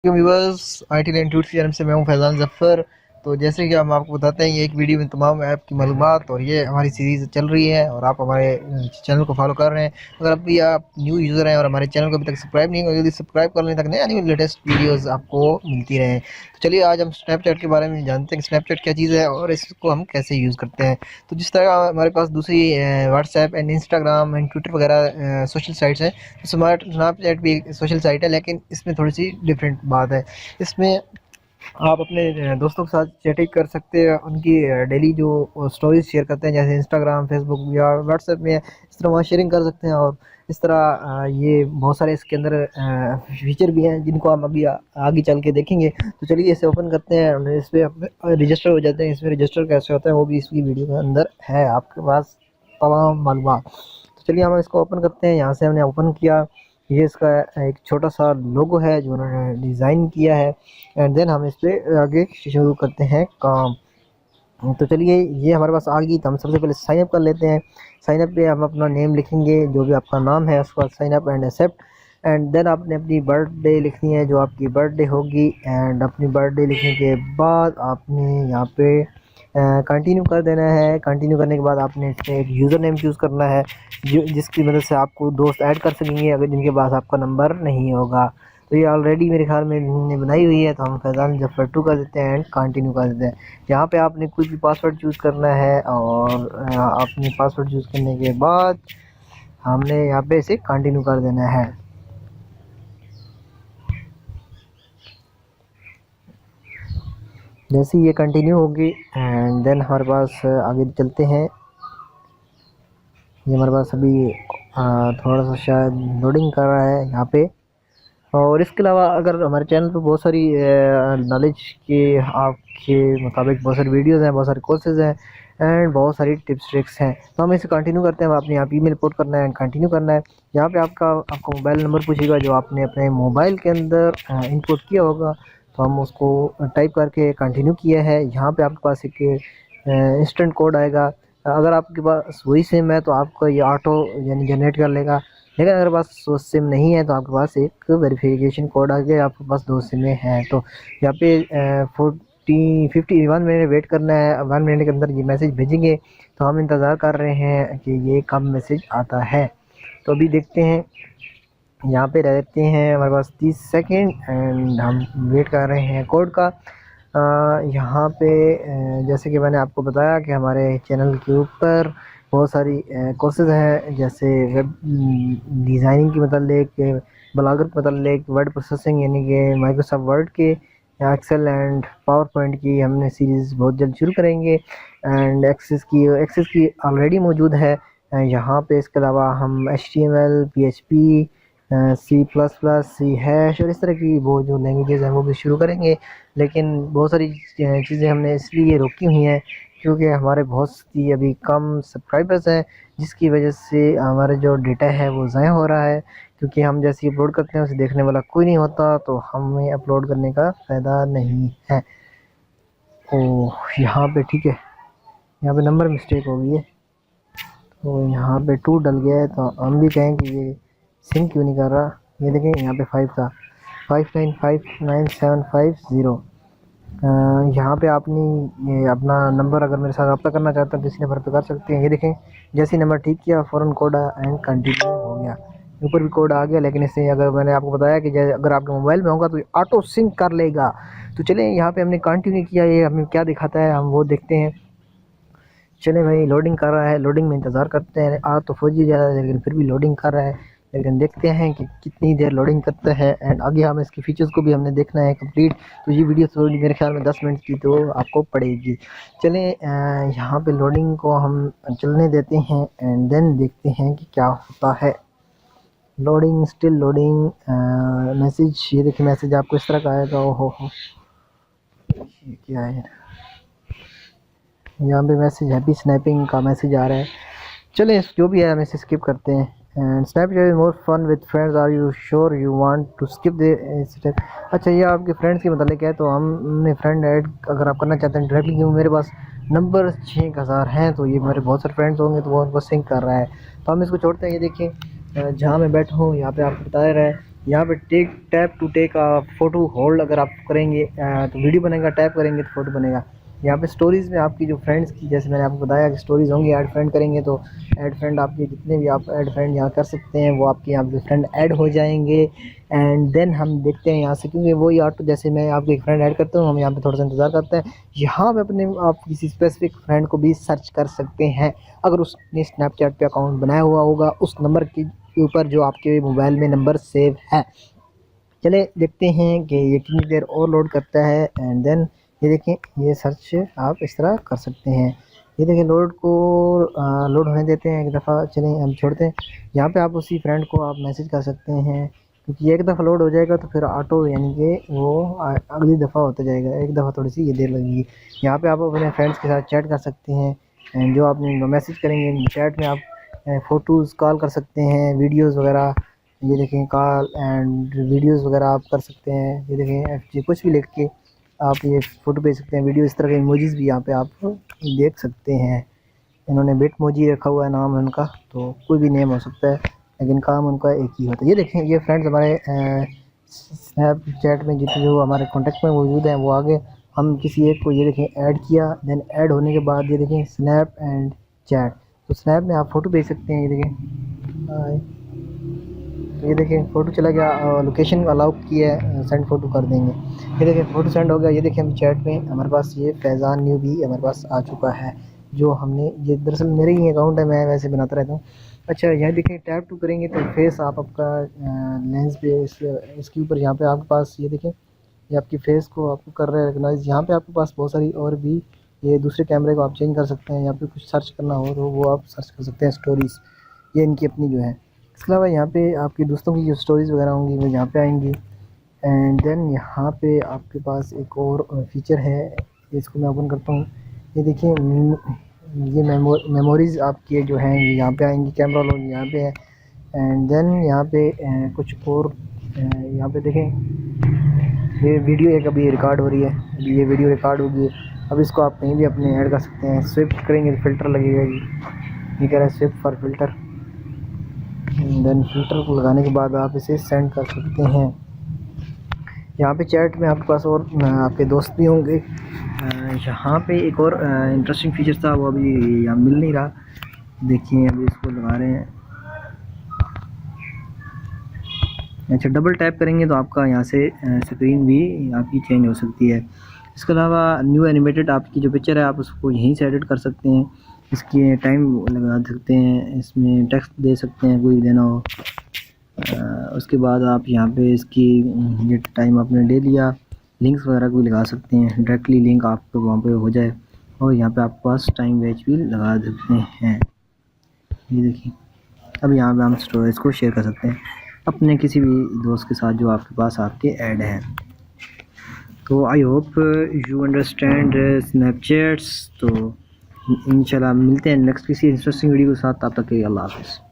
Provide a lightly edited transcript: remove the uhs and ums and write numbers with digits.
Viewers IT line tweet channel से मैं हूं फैज़ान ज़फ़र। तो जैसे कि हम आपको बताते हैं ये एक वीडियो में तमाम ऐप की मालूमात और ये हमारी सीरीज़ चल रही है और आप हमारे चैनल को फॉलो कर रहे हैं। अगर अभी आप न्यू यूज़र हैं और हमारे चैनल को अभी तक सब्सक्राइब नहीं हुआ जल्दी सब्सक्राइब कर लें ताकि नई आने वाली लेटेस्ट वीडियोस आपको मिलती रहें। तो चलिए आज हम स्नैपचैट के बारे में जानते हैं कि स्नैपचैट क्या चीज़ है और इसको हम कैसे यूज़ करते हैं। तो जिस तरह हमारे पास दूसरी WhatsApp and Instagram and Twitter वगैरह सोशल साइट्स हैं, तो स्नैपचैट भी एक सोशल साइट है, लेकिन इसमें थोड़ी सी डिफरेंट बात है। इसमें आप अपने दोस्तों के साथ चैटिंग कर सकते हैं, उनकी डेली जो स्टोरीज शेयर करते हैं जैसे इंस्टाग्राम, फेसबुक या व्हाट्सएप में, इस तरह वहाँ शेयरिंग कर सकते हैं। और इस तरह ये बहुत सारे इसके अंदर फीचर भी हैं जिनको हम अभी आगे चल के देखेंगे। तो चलिए इसे ओपन करते हैं और इस पर अपने रजिस्टर हो जाते हैं। इसमें रजिस्टर कैसे होता है वो भी इसकी वीडियो के अंदर है, आपके पास तमाम मालूमात। तो चलिए हम इसको ओपन करते हैं। यहाँ से हमने ओपन किया, ये इसका एक छोटा सा लोगो है जो उन्होंने डिज़ाइन किया है एंड देन हम इस पर आगे शुरू करते हैं काम। तो चलिए ये हमारे पास आ गई, तो हम सबसे पहले साइन अप कर लेते हैं। साइन अप पे हम अपना नेम लिखेंगे, जो भी आपका नाम है, उसके बाद sign up and accept and then आपने अपनी बर्थडे लिखनी है, जो आपकी बर्थडे होगी। एंड अपनी बर्थडे लिखने के बाद आपने यहाँ पे कंटिन्यू कर देना है। कंटिन्यू करने के बाद आपने एक यूज़र नेम चूज़ करना है जो जिसकी मदद से आपको दोस्त ऐड कर सकेंगे अगर जिनके पास आपका नंबर नहीं होगा। तो ये ऑलरेडी मेरे ख्याल में इन्होंने बनाई हुई है, तो हम फैज़ान ज़फ़र 2 कर देते हैं एंड कंटिन्यू कर देते हैं। यहाँ पे आपने कोई भी पासवर्ड चूज़ करना है और आपने पासवर्ड चूज़ करने के बाद हमने यहाँ पे इसे कंटिन्यू कर देना है। जैसे ये कंटिन्यू होगी एंड देन हमारे पास आगे चलते हैं। ये हमारे पास अभी थोड़ा सा शायद लोडिंग कर रहा है यहाँ पे। और इसके अलावा अगर हमारे चैनल पे बहुत सारी नॉलेज के आपके मुताबिक बहुत सारी वीडियोस हैं, बहुत सारे कोर्सेज हैं एंड बहुत सारी टिप्स ट्रिक्स हैं। तो हम इसे कंटिन्यू करते हैं। आपने यहाँ पे ईमेल पोर्ट करना है एंड कंटिन्यू करना है। यहाँ पे आपका मोबाइल नंबर पूछेगा जो आपने अपने मोबाइल के अंदर इनपुट किया होगा, तो हम उसको टाइप करके कंटिन्यू किया है। यहाँ पे आपके पास एक इंस्टेंट कोड आएगा। अगर आपके पास वही सिम है तो आपको ये ऑटो यानी जनरेट कर लेगा, लेकिन अगर पास वो सिम नहीं है तो आपके पास एक वेरिफिकेशन कोड आ गया, आपके पास 2 सिमें हैं। तो यहाँ पे 51 मिनट वेट करना है। 1 मिनट के अंदर ये मैसेज भेजेंगे, तो हम इंतज़ार कर रहे हैं कि ये कब मैसेज आता है। तो अभी देखते हैं, यहाँ पे रहते हैं हमारे पास 30 सेकेंड एंड हम वेट कर रहे हैं कोड का। यहाँ पे जैसे कि मैंने आपको बताया कि हमारे चैनल के ऊपर बहुत सारी कोर्सेज़ हैं, जैसे वेब डिज़ाइनिंग के मतलब, ब्लॉगर के मतलब, वर्ड प्रोसेसिंग यानी कि माइक्रोसॉफ्ट वर्ड के, एक्सेल एंड पावर पॉइंट की हमने सीरीज़ बहुत जल्द शुरू करेंगे। एंड एक्सेस की ऑलरेडी मौजूद है यहाँ पे। इसके अलावा हम HTML, PHP, C++, C hash और इस तरह की वो जो लैंग्वेजेस हैं वो भी शुरू करेंगे। लेकिन बहुत सारी चीज़ें हमने इसलिए रोकी हुई हैं क्योंकि हमारे बहुत सी अभी कम सब्सक्राइबर्स हैं, जिसकी वजह से हमारा जो डेटा है वो ज़ाया हो रहा है। क्योंकि हम जैसे ही अपलोड करते हैं उसे देखने वाला कोई नहीं होता, तो हमें अपलोड करने का फ़ायदा नहीं है। यहाँ पे ठीक है, यहाँ पे नंबर मिस्टेक हो गई है, तो यहाँ पे 2 डल गया है। तो हम भी कहें कि ये सिंक क्यों नहीं कर रहा। ये देखें यहाँ पे 5 था, 59597550। यहाँ पे आपने ये अपना नंबर अगर मेरे साथ रब्ता करना चाहते हैं तो इसी नंबर पे कर सकते हैं। ये देखें जैसे ही नंबर ठीक किया फ़ौरन कोड एंड कंटिन्यू हो गया। ऊपर भी कोड आ गया, लेकिन इससे अगर मैंने आपको बताया कि अगर आपके मोबाइल में होगा तो ऑटो सिंक कर लेगा। तो चलिए यहाँ पे हमने कंटिन्यू किया, ये हमें क्या दिखाता है हम वो देखते हैं। चले भाई, लोडिंग कर रहा है, लोडिंग में इंतज़ार करते हैं। आ तो फौजी जा रहा है लेकिन फिर भी लोडिंग कर रहा है, लेकिन देखते हैं कि कितनी देर लोडिंग करता है एंड आगे हम इसकी फ़ीचर्स को भी हमने देखना है कंप्लीट। तो ये वीडियो थोड़ी मेरे ख्याल में 10 मिनट की तो आपको पड़ेगी। चलें यहाँ पे लोडिंग को हम चलने देते हैं एंड देन देखते हैं कि क्या होता है। Loading, still loading. मैसेज, ये देखिए मैसेज आपको इस तरह का आएगा। ओहो हो, ये क्या है, यहाँ पे मैसेज हैप्पी स्नैपिंग का मैसेज आ रहा है। चलें जो भी है हम इसे स्किप करते हैं। And Snapchat is more fun with friends, are you sure you want to skip the step. अच्छा, ये आपके फ्रेंड्स के मतलब है, तो हमने फ्रेंड ऐड अगर आप करना चाहते हैं डायरेक्टली, क्योंकि मेरे पास नंबर 6000 हैं, तो ये मेरे बहुत सारे फ्रेंड्स होंगे तो वो उनको सिंक कर रहा है। तो हम इसको छोड़ते हैं। ये देखिए जहाँ मैं बैठा हूँ यहाँ पे आपको बता रहा है यहाँ पे tap to take photo hold अगर आप करेंगे तो वीडियो बनेगा, टैप करेंगे तो फ़ोटो बनेगा। यहाँ पे स्टोरीज़ में आपकी जो फ्रेंड्स की, जैसे मैंने आपको बताया कि स्टोरीज़ होंगी, ऐड फ्रेंड करेंगे तो ऐड फ्रेंड आपके जितने भी आप ऐड फ्रेंड यहाँ कर सकते हैं वो आपके यहाँ पे फ्रेंड ऐड हो जाएंगे। एंड देन हम देखते हैं यहाँ से, क्योंकि वही ऑटो जैसे मैं आपको एक फ्रेंड ऐड करता हूँ, हम यहाँ पे थोड़ा सा इंतज़ार करते हैं। यहाँ पे अपने आप किसी स्पेसिफिक फ्रेंड को भी सर्च कर सकते हैं अगर उसने स्नैपचैट पे अकाउंट बनाया हुआ होगा उस नंबर के ऊपर जो आपके मोबाइल में नंबर सेव है। चले देखते हैं कि ये कितनी देर और लोड करता है। एंड देन ये देखें, ये सर्च आप इस तरह कर सकते हैं। ये देखें लोड को लोड होने देते हैं एक दफ़ा। चलें हम छोड़ते हैं। यहाँ पे आप उसी फ्रेंड को आप मैसेज कर सकते हैं, क्योंकि एक दफ़ा लोड हो जाएगा तो फिर ऑटो यानी कि वो अगली दफ़ा होता जाएगा, एक दफ़ा थोड़ी सी ये देर लगेगी। यहाँ पे आप अपने फ्रेंड्स के साथ चैट कर सकते हैं। एंड जो आपने मैसेज करेंगे चैट में आप फ़ोटोज़ कॉल कर सकते हैं, वीडियोज़ वगैरह। ये देखें कॉल एंड वीडियोज़ वगैरह आप कर सकते हैं। ये देखें FG कुछ भी लिख के आप ये फ़ोटो भेज सकते हैं, वीडियो। इस तरह के इमोजीज़ भी यहाँ पे आप देख सकते हैं। इन्होंने बिटमोजी रखा हुआ है नाम है उनका, तो कोई भी नेम हो सकता है लेकिन काम उनका एक ही होता है। ये देखें ये फ्रेंड्स हमारे स्नैपचैट में जितने जो हमारे कॉन्टेक्ट में मौजूद हैं वो आगे हम किसी एक को ये देखें ऐड किया। देन ऐड होने के बाद ये देखें स्नैप एंड चैट, तो स्नैप में आप फ़ोटो भेज सकते हैं। ये देखें ये देखें फ़ोटो चला गया, लोकेशन अलाउ किया है, सेंड फ़ोटो कर देंगे। ये देखें फ़ोटो सेंड हो गया। ये देखें हम चैट में हमारे पास ये फैज़ान न्यू भी हमारे पास आ चुका है, जो हमने ये दरअसल मेरे ही अकाउंट है, मैं वैसे बनाता रहता हूँ। अच्छा यहाँ देखें टैप टू करेंगे तो फेस आप आपका लेंस पे इसके ऊपर यहाँ पे आपके पास ये देखें ये आपकी फेस को आपको कर रहा है रिकगनाइज। यहाँ पे आपके पास बहुत सारी और भी ये दूसरे कैमरे को आप चेंज कर सकते हैं। यहाँ पे कुछ सर्च करना हो तो वो आप सर्च कर सकते हैं स्टोरीज़, ये इनकी अपनी जो है। इसके अलावा यहाँ पे आपके दोस्तों की जो स्टोरीज़ वगैरह होंगी वो यहाँ पे आएंगी। एंड देन यहाँ पे आपके पास एक और फीचर है, इसको मैं ओपन करता हूँ। ये देखिए ये मेमोरीज़ आपके जो हैं ये यहाँ पे आएंगी, कैमरा रोल यहाँ पे है। एंड देन यहाँ पे कुछ और यहाँ पे देखें ये वीडियो एक अभी रिकॉर्ड हो रही है, अभी ये वीडियो रिकॉर्ड होगी। अब इसको आप कहीं भी अपने ऐड कर सकते हैं। स्विप करेंगे तो फ़िल्टर लगेगा, ये कह रहा है swipe for filter. Then filter को लगाने के बाद आप इसे सेंड कर सकते हैं। यहाँ पे चैट में आपके पास और आपके दोस्त भी होंगे। यहाँ पे एक और इंटरेस्टिंग फीचर था, वो अभी यहाँ मिल नहीं रहा। देखिए अभी इसको लगा रहे हैं। अच्छा डबल टैप करेंगे तो आपका यहाँ से स्क्रीन भी आपकी चेंज हो सकती है। इसके अलावा न्यू एनिमेटेड आपकी जो पिक्चर है आप उसको यहीं से एडिट कर सकते हैं। इसकी टाइम लगा सकते हैं, इसमें टेक्स्ट दे सकते हैं कोई देना हो। उसके बाद आप यहाँ पे इसकी ये टाइम आपने ले लिया, लिंक्स वगैरह कोई लगा सकते हैं, डायरेक्टली लिंक आपको वहाँ पे हो जाए। और यहाँ पे आपके पास टाइम वेच भी लगा सकते हैं। ये देखिए अब यहाँ पे हम स्टोरेज को शेयर कर सकते हैं अपने किसी भी दोस्त के साथ जो आपके पास आपके ऐड हैं। तो I hope you understand Snapchats. तो इंशाल्लाह मिलते हैं नेक्स्ट किसी इंटरेस्टिंग वीडियो के साथ, तब तक के लिए अल्लाह हाफ़िज़।